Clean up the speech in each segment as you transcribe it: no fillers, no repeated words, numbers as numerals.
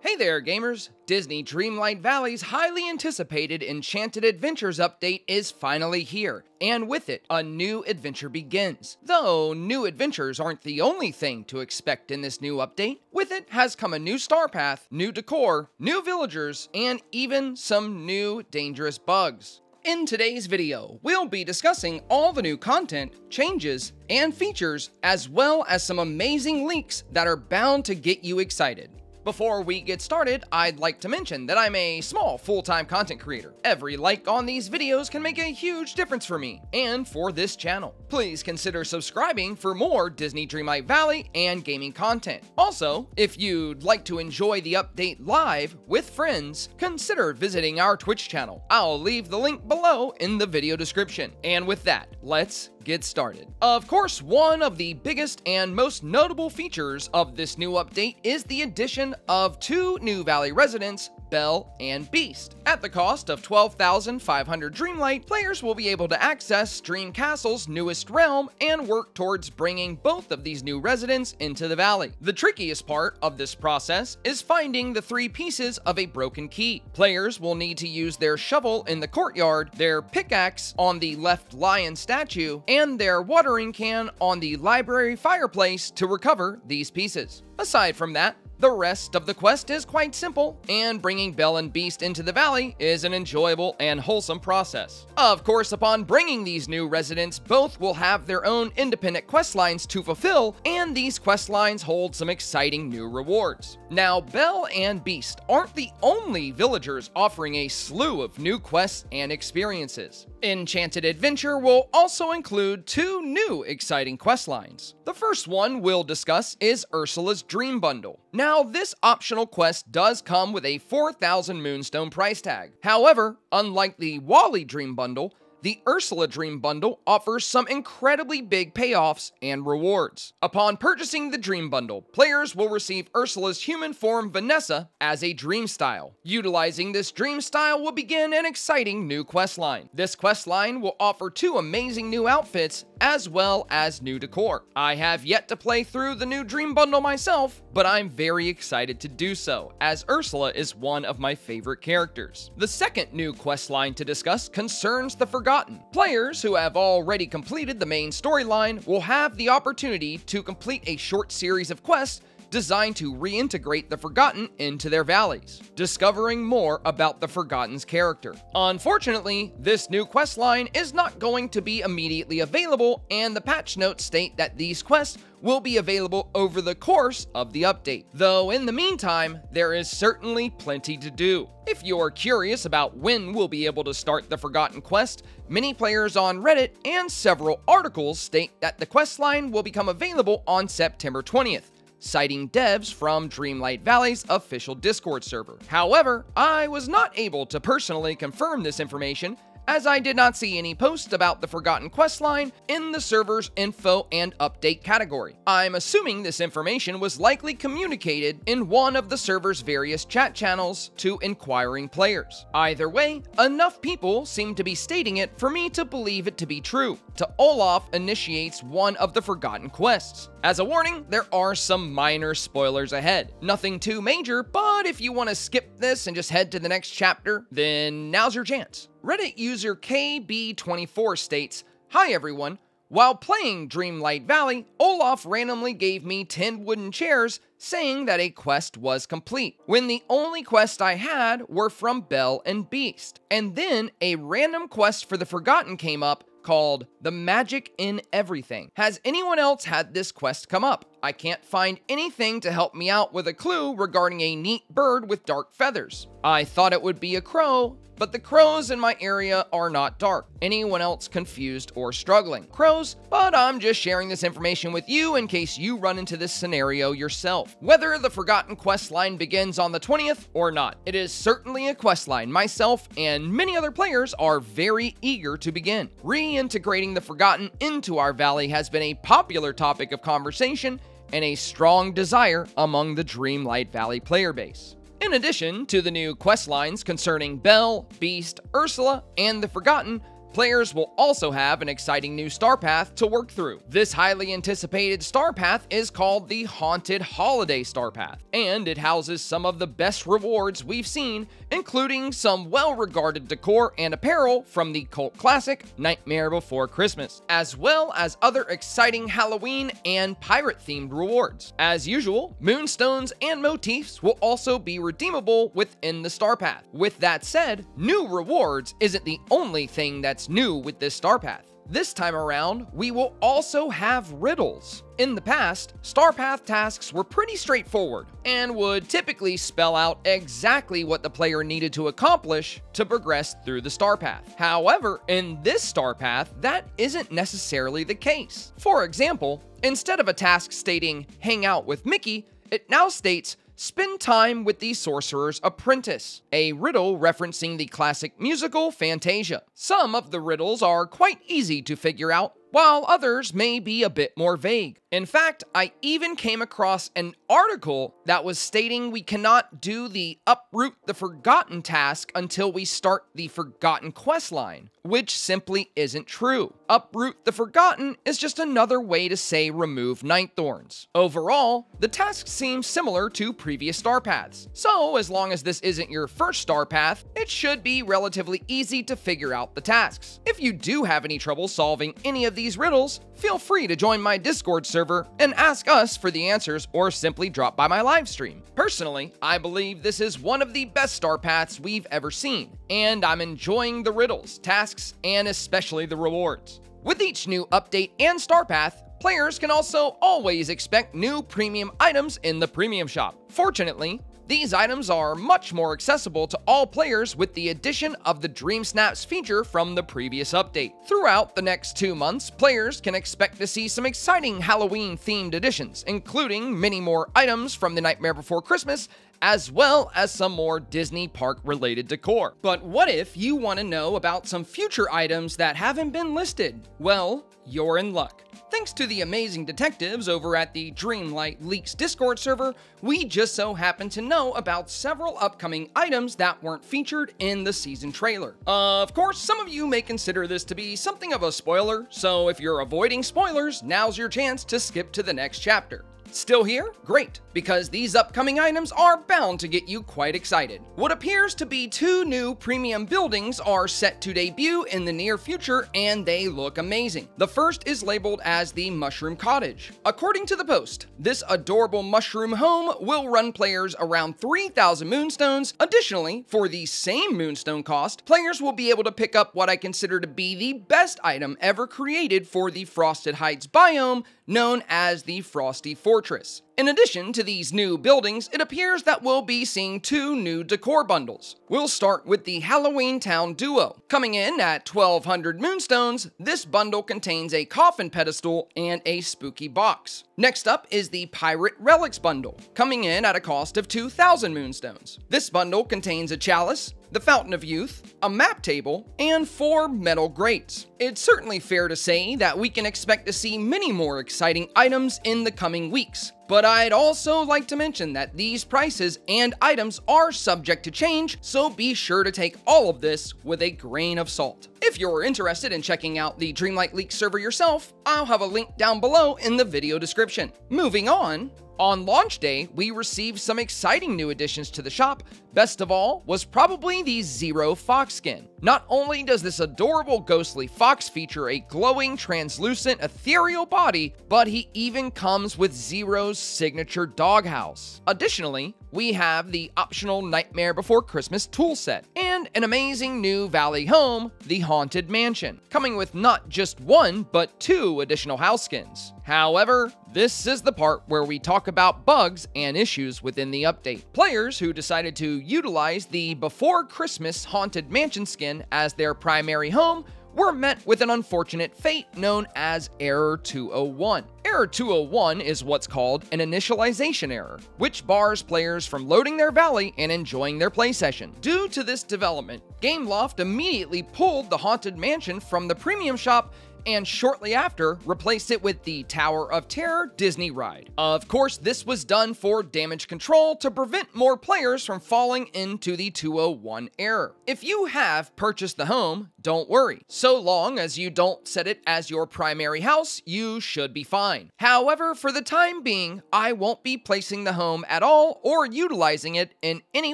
Hey there, gamers! Disney Dreamlight Valley's highly anticipated Enchanted Adventures update is finally here, and with it, a new adventure begins. Though new adventures aren't the only thing to expect in this new update, with it has come a new star path, new decor, new villagers, and even some new dangerous bugs. In today's video, we'll be discussing all the new content, changes, and features, as well as some amazing leaks that are bound to get you excited. Before we get started, I'd like to mention that I'm a small full-time content creator. Every like on these videos can make a huge difference for me and for this channel. Please consider subscribing for more Disney Dreamlight Valley and gaming content. Also, if you'd like to enjoy the update live with friends, consider visiting our Twitch channel. I'll leave the link below in the video description. And with that, let's get started. Of course, one of the biggest and most notable features of this new update is the addition of two new Valley residents, Belle and Beast. At the cost of 12,500 Dreamlight, players will be able to access Dream Castle's newest realm and work towards bringing both of these new residents into the valley. The trickiest part of this process is finding the three pieces of a broken key. Players will need to use their shovel in the courtyard, their pickaxe on the left lion statue, and their watering can on the library fireplace to recover these pieces. Aside from that, the rest of the quest is quite simple, and bringing Belle and Beast into the valley is an enjoyable and wholesome process. Of course, upon bringing these new residents, both will have their own independent quest lines to fulfill, and these quest lines hold some exciting new rewards. Now, Belle and Beast aren't the only villagers offering a slew of new quests and experiences. Enchanted Adventure will also include two new exciting quest lines. The first one we'll discuss is Ursula's Dream Bundle. Now, this optional quest does come with a 4,000 Moonstone price tag. However, unlike the Wally Dream Bundle, the Ursula Dream Bundle offers some incredibly big payoffs and rewards. Upon purchasing the Dream Bundle, players will receive Ursula's human form Vanessa as a dream style. Utilizing this dream style will begin an exciting new quest line. This quest line will offer two amazing new outfits as well as new decor. I have yet to play through the new Dream Bundle myself, but I'm very excited to do so, as Ursula is one of my favorite characters. The second new quest line to discuss concerns the Forgotten. Players who have already completed the main storyline will have the opportunity to complete a short series of quests designed to reintegrate the Forgotten into their valleys, discovering more about the Forgotten's character. Unfortunately, this new quest line is not going to be immediately available, and the patch notes state that these quests will be available over the course of the update. Though in the meantime, there is certainly plenty to do. If you're curious about when we'll be able to start the Forgotten quest, many players on Reddit and several articles state that the quest line will become available on September 20th. Citing devs from Dreamlight Valley's official Discord server. However, I was not able to personally confirm this information, as I did not see any posts about the Forgotten questline in the server's info and update category. I'm assuming this information was likely communicated in one of the server's various chat channels to inquiring players. Either way, enough people seem to be stating it for me to believe it to be true. Olaf initiates one of the Forgotten quests. As a warning, there are some minor spoilers ahead. Nothing too major, but if you want to skip this and just head to the next chapter, then now's your chance. Reddit user KB24 states, "Hi everyone. While playing Dreamlight Valley, Olaf randomly gave me 10 wooden chairs saying that a quest was complete, when the only quest I had were from Belle and Beast. And then a random quest for the Forgotten came up called The Magic in Everything. Has anyone else had this quest come up? I can't find anything to help me out with a clue regarding a neat bird with dark feathers. I thought it would be a crow, but the crows in my area are not dark. Anyone else confused or struggling? Crows, but I'm just sharing this information with you in case you run into this scenario yourself. Whether the Forgotten questline begins on the 20th or not, it is certainly a questline myself and many other players are very eager to begin. Reintegrating the Forgotten into our valley has been a popular topic of conversation and a strong desire among the Dreamlight Valley player base. In addition to the new quest lines concerning Belle, Beast, Ursula, and the Forgotten, players will also have an exciting new star path to work through. This highly anticipated star path is called the Haunted Holiday Star Path, and it houses some of the best rewards we've seen, including some well-regarded decor and apparel from the cult classic Nightmare Before Christmas, as well as other exciting Halloween and pirate-themed rewards. As usual, moonstones and motifs will also be redeemable within the star path. With that said, new rewards isn't the only thing that's new with this star path. This time around, we will also have riddles. In the past, star path tasks were pretty straightforward and would typically spell out exactly what the player needed to accomplish to progress through the star path. However, in this star path, that isn't necessarily the case. For example, instead of a task stating, "Hang out with Mickey," it now states, "Spend time with the Sorcerer's Apprentice," a riddle referencing the classic musical Fantasia. Some of the riddles are quite easy to figure out, while others may be a bit more vague. In fact, I even came across an article that was stating we cannot do the Uproot the Forgotten task until we start the Forgotten questline, which simply isn't true. Uproot the Forgotten is just another way to say remove night thorns. Overall, the task seems similar to previous star paths, so as long as this isn't your first star path, it should be relatively easy to figure out the tasks. If you do have any trouble solving any of these riddles, feel free to join my Discord server and ask us for the answers, or simply drop by my live stream. Personally, I believe this is one of the best star paths we've ever seen, and I'm enjoying the riddles, tasks, and especially the rewards. With each new update and star path, players can also always expect new premium items in the premium shop. Fortunately, these items are much more accessible to all players with the addition of the Dreamsnaps feature from the previous update. Throughout the next 2 months, players can expect to see some exciting Halloween-themed additions, including many more items from the Nightmare Before Christmas, as well as some more Disney park-related decor. But what if you want to know about some future items that haven't been listed? Well, you're in luck. Thanks to the amazing detectives over at the Dreamlight Leaks Discord server, we just so happen to know about several upcoming items that weren't featured in the season trailer. Of course, some of you may consider this to be something of a spoiler, so if you're avoiding spoilers, now's your chance to skip to the next chapter. Still here? Great, because these upcoming items are bound to get you quite excited. What appears to be 2 new premium buildings are set to debut in the near future, and they look amazing. The first is labeled as the Mushroom Cottage. According to the post, this adorable mushroom home will run players around 3,000 moonstones. Additionally, for the same moonstone cost, players will be able to pick up what I consider to be the best item ever created for the Frosted Heights biome, known as the Frosty Fortress. In addition to these new buildings, it appears that we'll be seeing 2 new decor bundles. We'll start with the Halloween Town Duo. Coming in at 1,200 moonstones, this bundle contains a coffin pedestal and a spooky box. Next up is the Pirate Relics bundle, coming in at a cost of 2,000 moonstones. This bundle contains a chalice, the Fountain of Youth, a map table, and 4 metal grates. It's certainly fair to say that we can expect to see many more exciting items in the coming weeks. But I'd also like to mention that these prices and items are subject to change, so be sure to take all of this with a grain of salt. If you're interested in checking out the Dreamlight Leaks server yourself, I'll have a link down below in the video description. Moving on launch day, we received some exciting new additions to the shop. Best of all was probably the Zero Fox skin. Not only does this adorable ghostly fox feature a glowing, translucent, ethereal body, but he even comes with Zero's signature doghouse. Additionally, we have the optional Nightmare Before Christmas tool set, and an amazing new Valley home, the Haunted Mansion, coming with not just 1, but 2 additional house skins. However, this is the part where we talk about bugs and issues within the update. Players who decided to utilize the Before Christmas Haunted Mansion skin as their primary home were met with an unfortunate fate known as Error 201. Error 201 is what's called an initialization error, which bars players from loading their valley and enjoying their play session. Due to this development, Gameloft immediately pulled the Haunted Mansion from the premium shop and shortly after replaced it with the Tower of Terror Disney ride. Of course, this was done for damage control to prevent more players from falling into the 201 error. If you have purchased the home, don't worry. So long as you don't set it as your primary house, you should be fine. However, for the time being, I won't be placing the home at all or utilizing it in any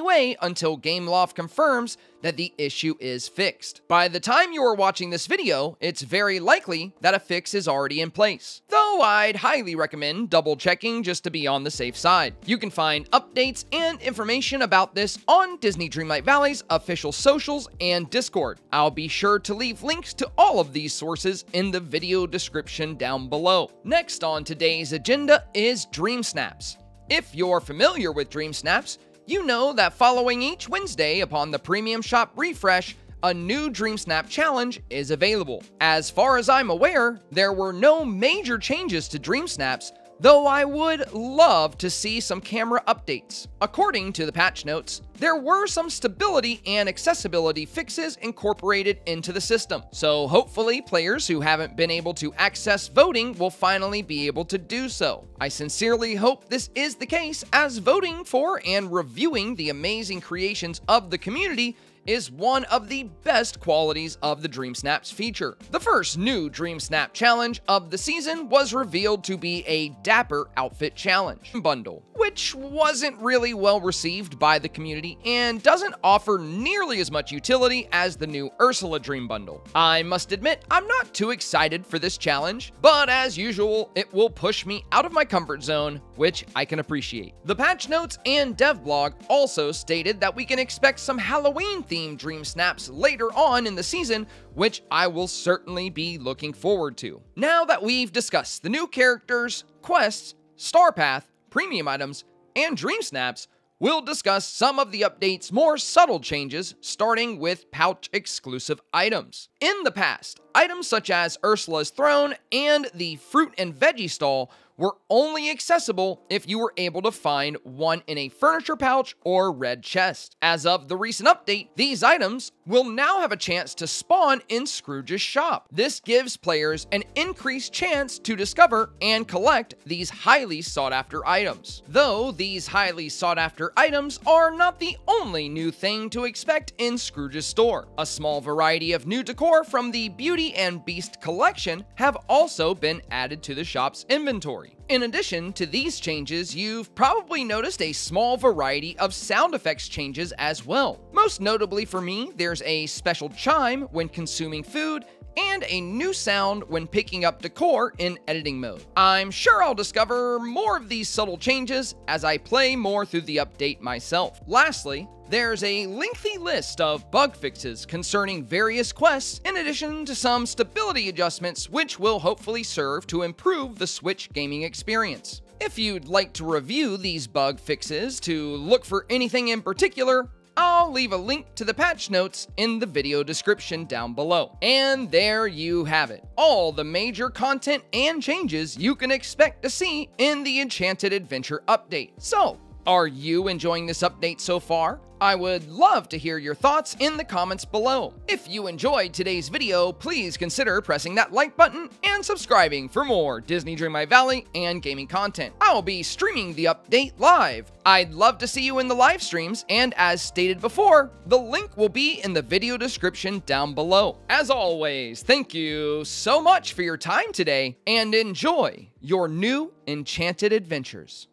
way until Gameloft confirms that the issue is fixed. By the time you are watching this video, it's very likely that a fix is already in place, though I'd highly recommend double checking just to be on the safe side. You can find updates and information about this on Disney Dreamlight Valley's official socials and Discord. I'll be sure to leave links to all of these sources in the video description down below. Next on today's agenda is Dreamsnaps. If you're familiar with Dreamsnaps, you know that following each Wednesday upon the Premium Shop refresh, a new Dreamsnap challenge is available. As far as I'm aware, there were no major changes to Dreamsnaps, though I would love to see some camera updates. According to the patch notes, there were some stability and accessibility fixes incorporated into the system, so hopefully players who haven't been able to access voting will finally be able to do so. I sincerely hope this is the case, as voting for and reviewing the amazing creations of the community is one of the best qualities of the Dreamsnaps feature. The first new Dreamsnap challenge of the season was revealed to be a Dapper Outfit Challenge bundle, which wasn't really well received by the community and doesn't offer nearly as much utility as the new Ursula Dream Bundle. I must admit, I'm not too excited for this challenge, but as usual, it will push me out of my comfort zone, which I can appreciate. The patch notes and dev blog also stated that we can expect some Halloween-themed Dreamsnaps later on in the season, which I will certainly be looking forward to. Now that we've discussed the new characters, quests, Star Path, premium items, and Dreamsnaps, we'll discuss some of the update's more subtle changes, starting with pouch-exclusive items. In the past, items such as Ursula's throne and the fruit and veggie stall were only accessible if you were able to find one in a furniture pouch or red chest. As of the recent update, these items will now have a chance to spawn in Scrooge's shop. This gives players an increased chance to discover and collect these highly sought-after items. Though these highly sought-after items are not the only new thing to expect in Scrooge's store. A small variety of new decor from the Beauty and Beast collection have also been added to the shop's inventory. In addition to these changes, you've probably noticed a small variety of sound effects changes as well. Most notably for me, there's a special chime when consuming food and a new sound when picking up decor in editing mode. I'm sure I'll discover more of these subtle changes as I play more through the update myself. Lastly, there's a lengthy list of bug fixes concerning various quests, in addition to some stability adjustments which will hopefully serve to improve the Switch gaming experience. If you'd like to review these bug fixes to look for anything in particular, I'll leave a link to the patch notes in the video description down below. And there you have it, all the major content and changes you can expect to see in the Enchanted Adventure update. So, are you enjoying this update so far? I would love to hear your thoughts in the comments below. If you enjoyed today's video, please consider pressing that like button and subscribing for more Disney Dreamlight Valley and gaming content. I'll be streaming the update live. I'd love to see you in the live streams, and as stated before, the link will be in the video description down below. As always, thank you so much for your time today, and enjoy your new Enchanted Adventures.